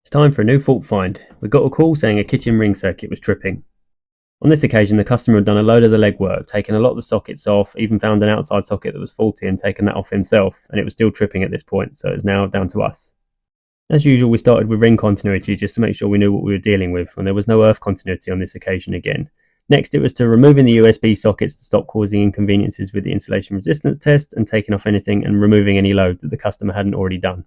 It's time for a new fault find. We got a call saying a kitchen ring circuit was tripping. On this occasion, the customer had done a load of the legwork, taken a lot of the sockets off, even found an outside socket that was faulty and taken that off himself, and it was still tripping at this point, so it's now down to us. As usual, we started with ring continuity just to make sure we knew what we were dealing with, and there was no earth continuity on this occasion again. Next, it was to removing the USB sockets to stop causing inconveniences with the insulation resistance test, and taking off anything and removing any load that the customer hadn't already done.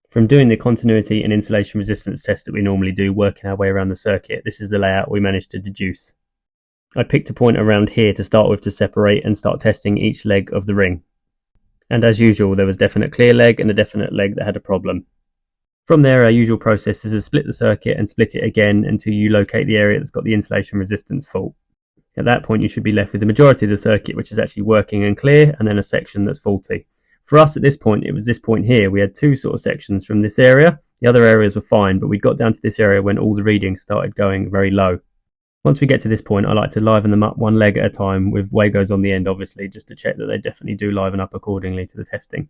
From doing the continuity and insulation resistance test that we normally do, working our way around the circuit, this is the layout we managed to deduce. I picked a point around here to start with to separate and start testing each leg of the ring. And as usual, there was a definite clear leg and a definite leg that had a problem. From there, our usual process is to split the circuit and split it again until you locate the area that's got the insulation resistance fault. At that point, you should be left with the majority of the circuit which is actually working and clear, and then a section that's faulty. For us at this point, it was this point here. We had two sort of sections from this area. The other areas were fine, but we got down to this area when all the readings started going very low. Once we get to this point, I like to liven them up one leg at a time with Wagos on the end, obviously, just to check that they definitely do liven up accordingly to the testing.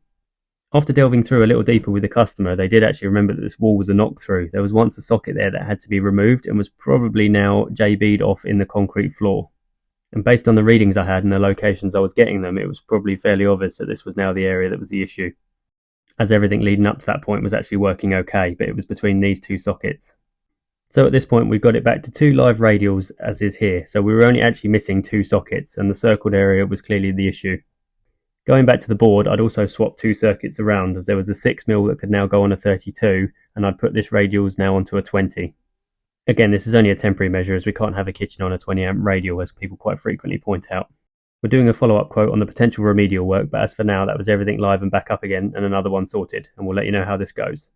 After delving through a little deeper with the customer, they did actually remember that this wall was a knock-through. There was once a socket there that had to be removed and was probably now JB'd off in the concrete floor. And based on the readings I had and the locations I was getting them, it was probably fairly obvious that this was now the area that was the issue, as everything leading up to that point was actually working okay, but it was between these two sockets. So at this point we've got it back to two live radials as is here, so we were only actually missing two sockets, and the circled area was clearly the issue. Going back to the board, I'd also swapped two circuits around, as there was a 6mm that could now go on a 32, and I'd put this radials now onto a 20. Again, this is only a temporary measure, as we can't have a kitchen on a 20 amp radial, as people quite frequently point out. We're doing a follow-up quote on the potential remedial work, but as for now, that was everything live and back up again and another one sorted, and we'll let you know how this goes.